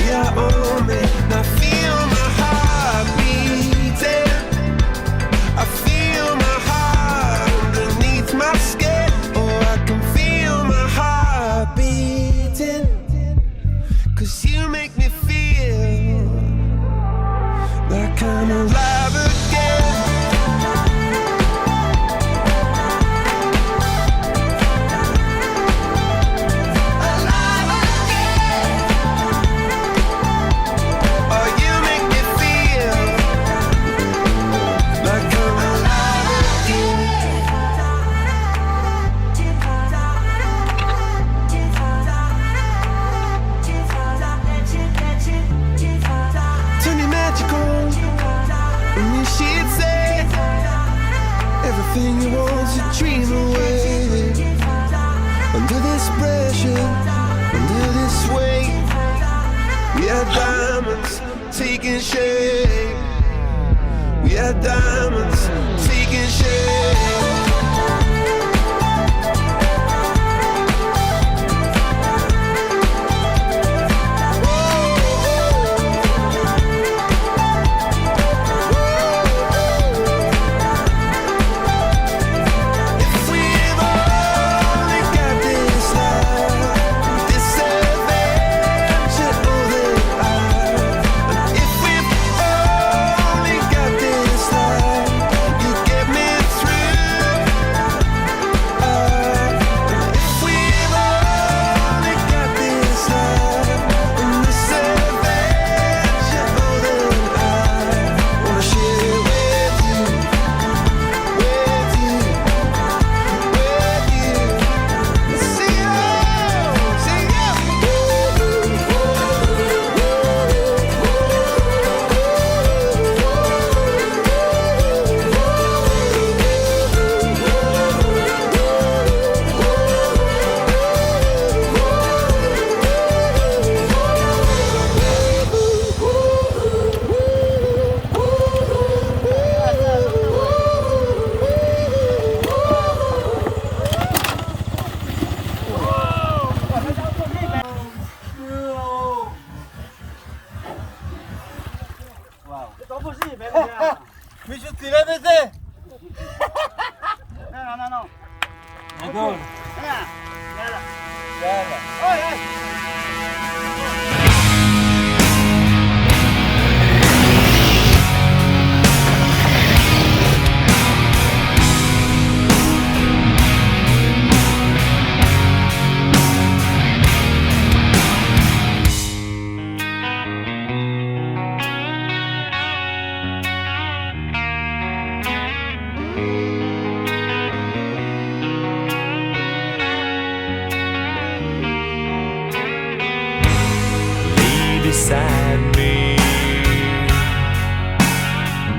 Yeah, oh man, I feel my heart beating. I feel my heart underneath my skin. Oh, I can feel my heart beating. 'Cause you make me feel like I'm alive again. Everything you want to dream away. Under this pressure, under this weight, we are diamonds taking shape. We are diamonds taking shape. Mais je te l'ai baisé. Non. D'accord. Beside me,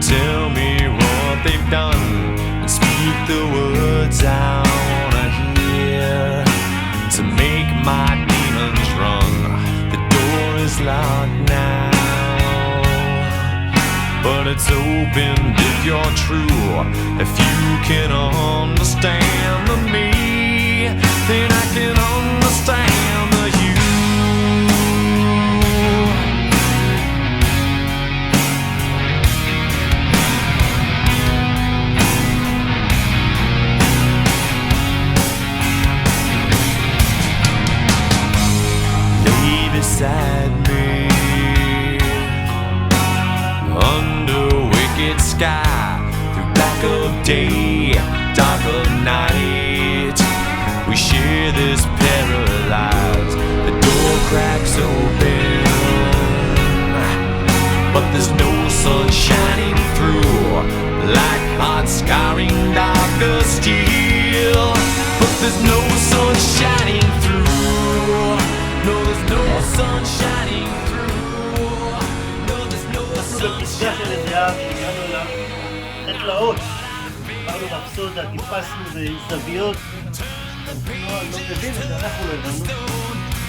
tell me what they've done, and speak the words I wanna hear to make my demons run. The door is locked now, but it's open if you're true. If you can understand the me, then I can understand the you. Beside me, under wicked sky, through black of day, dark of night, we share this paralyzed. The door cracks open, but there's no sun shining through, like hot scarring darker steel. But there's no sun shining through. No, there's no sun shining through. No, there's no sun shining through. תלאות, באנו רפסודה, טיפסנו בזוויות, לא מבין את זה, אנחנו לא הבנו,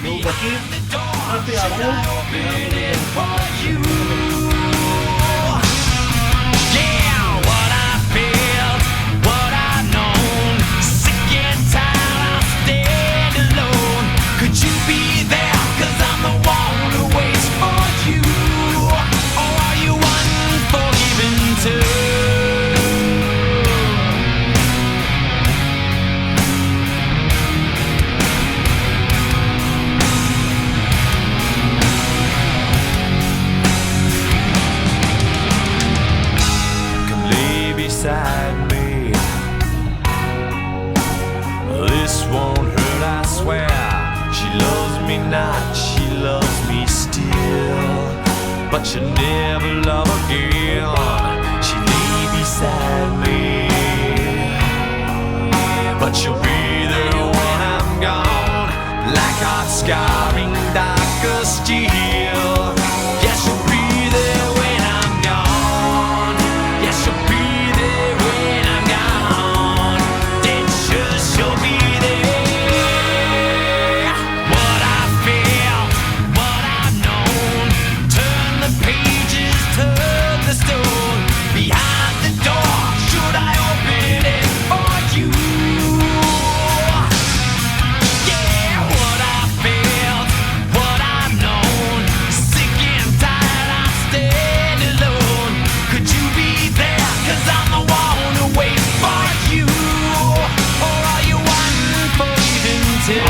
מאובקים, אף יעמוד, Could you be there? 'Cause I'm the one who waits for but she'll never love again. She lay beside me, but she'll be there when I'm gone, like hot scarring darker steel. Yes, she'll be there when I'm gone. Yes, she'll be there when I'm gone. Then she'll be there. What I feel, what I've known, turn the pages, turn the stone. Behind the door, should I open it for you? Yeah, what I felt, what I've known, sick and tired, I stand alone. Could you be there? 'Cause I'm the one who waits for you. Or are you one for even two?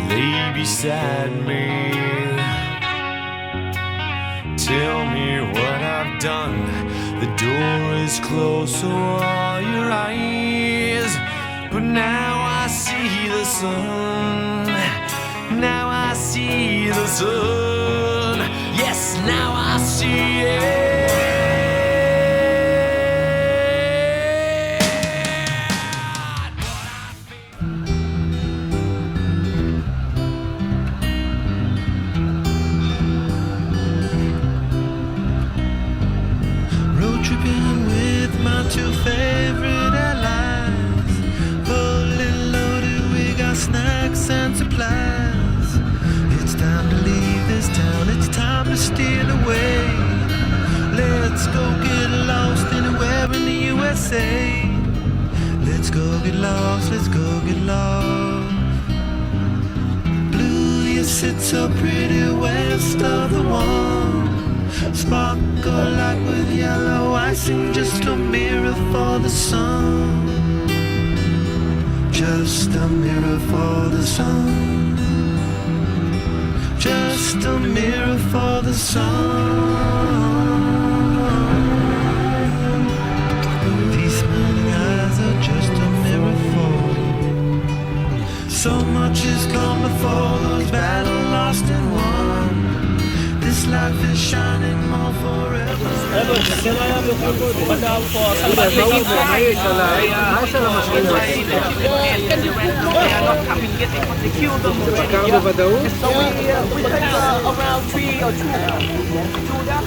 Lay beside me, tell me what I've done. The door is closed, so are your eyes. But now I see the sun. Now I see the sun. Yes, now I see it. Road tripping with my two favorite allies. Fully loaded, we got snacks and supplies. It's time to leave this town, it's time to steal away. Let's go get lost anywhere in the USA. Let's go get lost, let's go get lost. Blue, you sit so pretty west of the one. Sparkle like with yellow icing, just a mirror for the sun. Just a mirror for the sun. Just a mirror for the sun. These smiling eyes are just a mirror for. So much has come before, those battles lost and won. This life is shining more forever.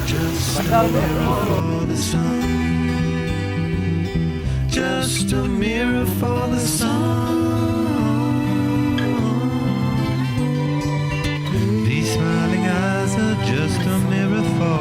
Just a mirror for the sun. These smiling eyes are just a mirror for.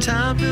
Time to